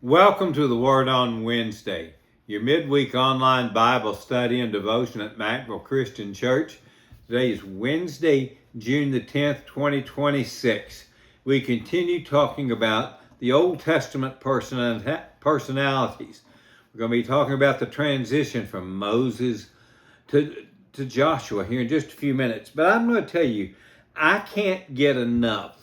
Welcome to the Word on Wednesday, your midweek online Bible study and devotion at Macville Christian Church. Today is Wednesday, June the 10th, 2026. We continue talking about the Old Testament personalities. We're going to be talking about the transition from Moses to Joshua here in just a few minutes. But I'm going to tell you, I can't get enough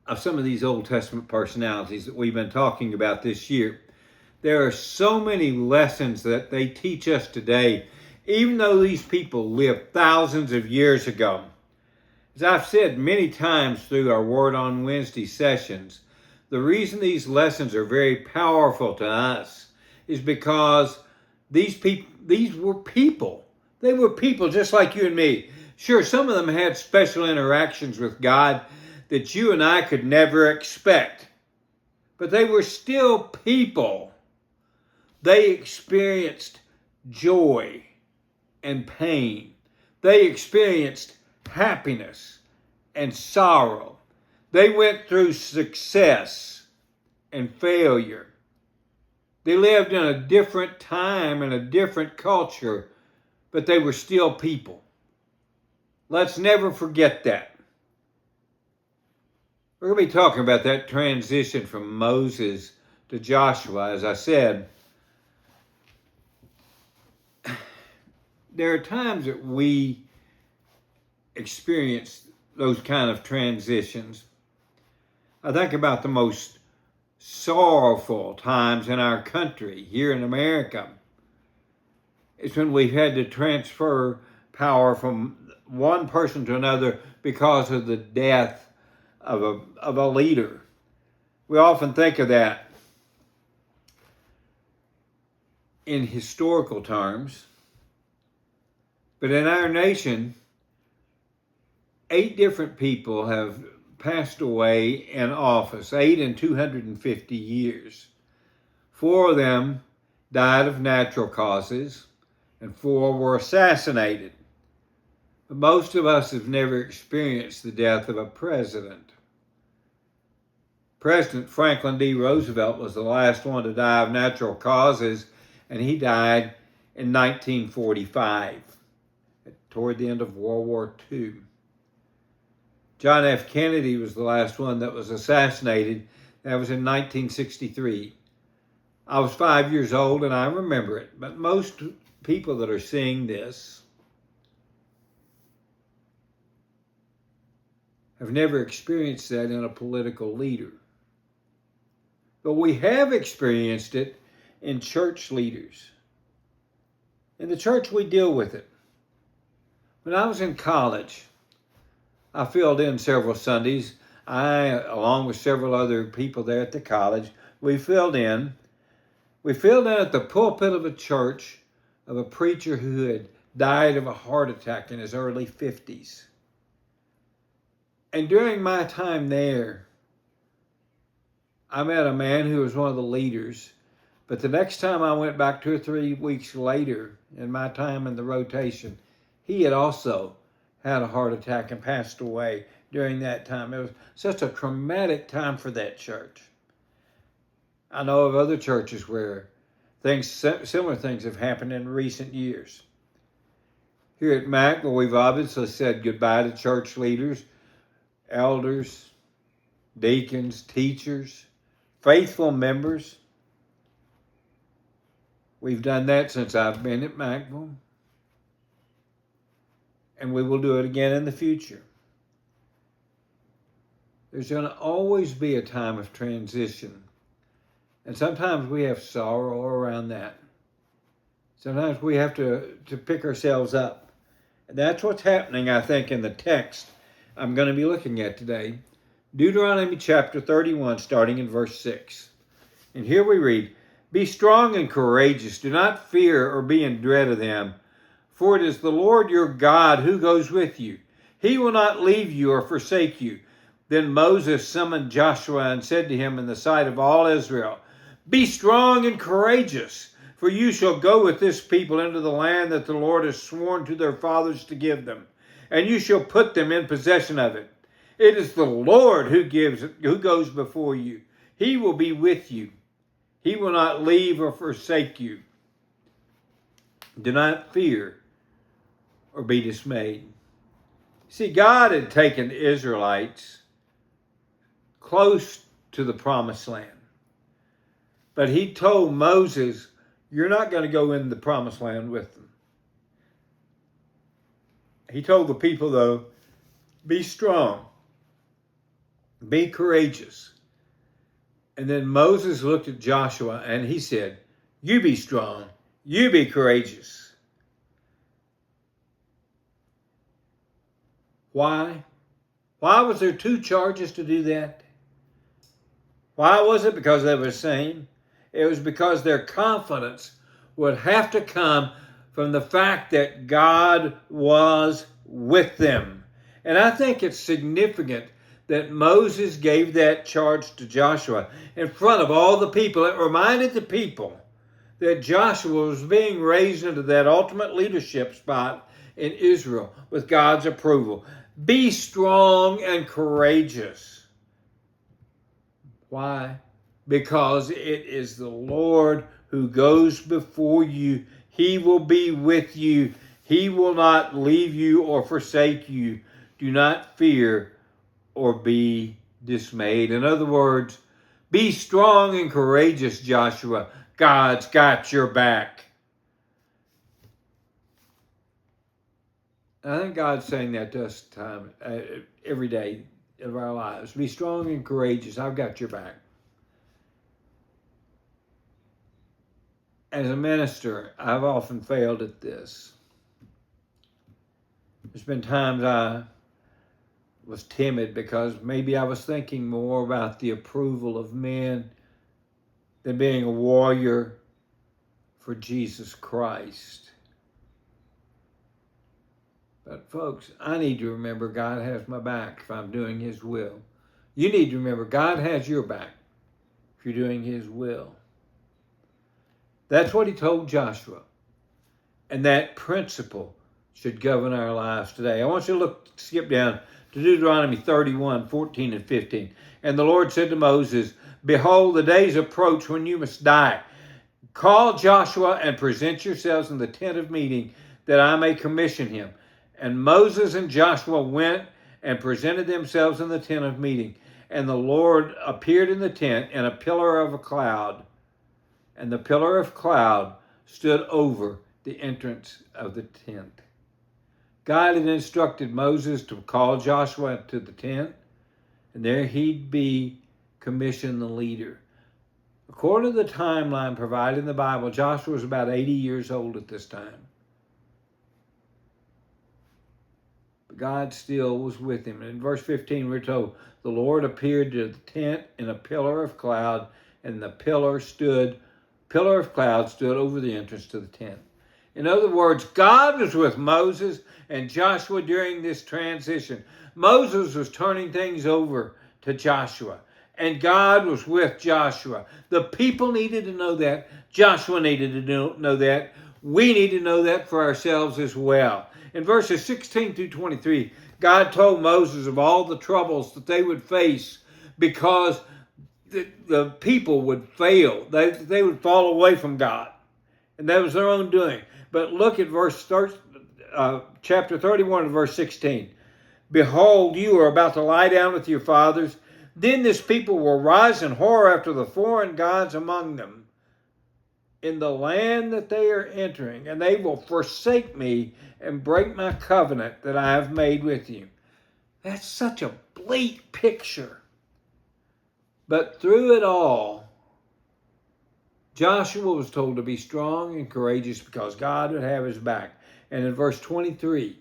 of some of these Old Testament personalities that we've been talking about this year. There are so many lessons that they teach us today, even though these people lived thousands of years ago. As I've said many times through our Word on Wednesday sessions, the reason these lessons are very powerful to us is because these were people. They were people just like you and me. Sure, some of them had special interactions with God that you and I could never expect. But they were still people. They experienced joy and pain. They experienced happiness and sorrow. They went through success and failure. They lived in a different time and a different culture, but they were still people. Let's never forget that. We're going to be talking about that transition from Moses to Joshua. As I said, there are times that we experience those kind of transitions. I think about the most sorrowful times in our country, here in America. It's when we've had to transfer power from one person to another because of the death of a leader. We often think of that in historical terms, but in our nation, 8 different people have passed away in office, 8 in 250 years. 4 of them died of natural causes, and 4 were assassinated. But most of us have never experienced the death of a president. President Franklin D. Roosevelt was the last one to die of natural causes, and he died in 1945, toward the end of World War II. John F. Kennedy was the last one that was assassinated. That was in 1963. I was 5 years old, and I remember it, but most people that are seeing this have never experienced that in a political leader. But we have experienced it in church leaders. In the church, we deal with it. When I was in college, I filled in several Sundays. Along with several other people there at the college, we filled in. We filled in at the pulpit of a church of a preacher who had died of a heart attack in his early 50s. And during my time there, I met a man who was one of the leaders, but the next time I went back 2 or 3 weeks later in my time in the rotation, he had also had a heart attack and passed away during that time. It was such a traumatic time for that church. I know of other churches where similar things have happened in recent years. Here at Macville, we've obviously said goodbye to church leaders, elders, deacons, teachers, faithful members. We've done that since I've been at Macville, and we will do it again in the future. There's going to always be a time of transition, and sometimes we have sorrow around that. Sometimes we have to pick ourselves up. And that's what's happening, I think, in the text I'm going to be looking at today. Deuteronomy chapter 31, starting in verse 6. And here we read, "Be strong and courageous. Do not fear or be in dread of them. For it is the Lord your God who goes with you. He will not leave you or forsake you." Then Moses summoned Joshua and said to him in the sight of all Israel, "Be strong and courageous, for you shall go with this people into the land that the Lord has sworn to their fathers to give them, and you shall put them in possession of it. It is the Lord who goes before you. He will be with you. He will not leave or forsake you. Do not fear or be dismayed. See, God had taken the Israelites close to the promised land. But he told Moses, you're not going to go in the promised land with them. He told the people, though, be strong, be courageous. And then Moses looked at Joshua and he said, you be strong, you be courageous. Why? Why was there two charges to do that? Why was it? Because they were the same? It was because their confidence would have to come from the fact that God was with them. And I think it's significant that Moses gave that charge to Joshua in front of all the people. It reminded the people that Joshua was being raised into that ultimate leadership spot in Israel with God's approval. Be strong and courageous. Why? Because it is the Lord who goes before you. He will be with you. He will not leave you or forsake you. Do not fear or be dismayed. In other words, be strong and courageous, Joshua. God's got your back. I think God's saying that to us every day of our lives. Be strong and courageous. I've got your back. As a minister, I've often failed at this. There's been times I was timid because maybe I was thinking more about the approval of men than being a warrior for Jesus Christ. But folks, I need to remember God has my back if I'm doing His will. You need to remember God has your back if you're doing His will. That's what He told Joshua. And that principle should govern our lives today. I want you to skip down to Deuteronomy 31, 14 and 15. And the Lord said to Moses, behold, the days approach when you must die. Call Joshua and present yourselves in the tent of meeting that I may commission him. And Moses and Joshua went and presented themselves in the tent of meeting. And the Lord appeared in the tent in a pillar of a cloud. And the pillar of cloud stood over the entrance of the tent. God had instructed Moses to call Joshua to the tent, and there he'd be commissioned the leader. According to the timeline provided in the Bible, Joshua was about 80 years old at this time. But God still was with him. And in verse 15, we're told, the Lord appeared to the tent in a pillar of cloud, and the pillar of cloud stood over the entrance to the tent. In other words, God was with Moses and Joshua during this transition. Moses was turning things over to Joshua, and God was with Joshua. The people needed to know that. Joshua needed to know that. We need to know that for ourselves as well. In verses 16 through 23, God told Moses of all the troubles that they would face because the people would fail. They would fall away from God. And that was their own doing. But look at chapter 31 and verse 16. Behold, you are about to lie down with your fathers. Then this people will rise in horror after the foreign gods among them in the land that they are entering, and they will forsake me and break my covenant that I have made with you. That's such a bleak picture. But through it all, Joshua was told to be strong and courageous because God would have his back. And in verse 23,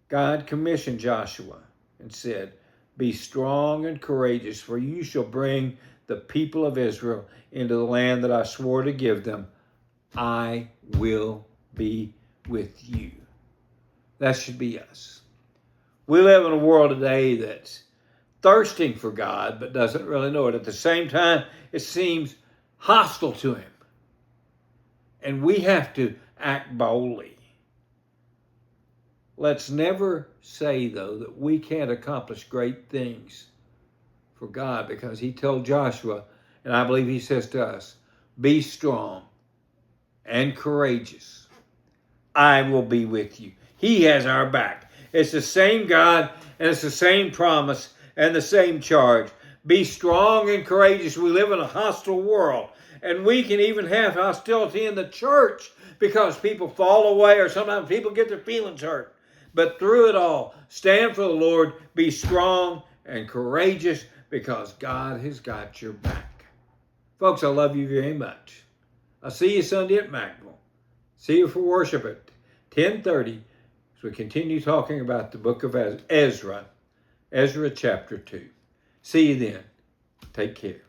God commissioned Joshua and said, be strong and courageous, for you shall bring the people of Israel into the land that I swore to give them. I will be with you. That should be us. We live in a world today that's thirsting for God, but doesn't really know it. At the same time, it seems hostile to him. And we have to act boldly. Let's never say, though, that we can't accomplish great things for God, because he told Joshua, And I believe he says to us, be strong and courageous. I will be with you. He has our back. It's the same God, and it's the same promise and the same charge. Be strong and courageous. We live in a hostile world, and we can even have hostility in the church because people fall away, or sometimes people get their feelings hurt. But through it all, stand for the Lord. Be strong and courageous because God has got your back. Folks, I love you very much. I'll see you Sunday at Macville. See you for worship at 10:30 as we continue talking about the book of Ezra chapter 2. See you then. Take care.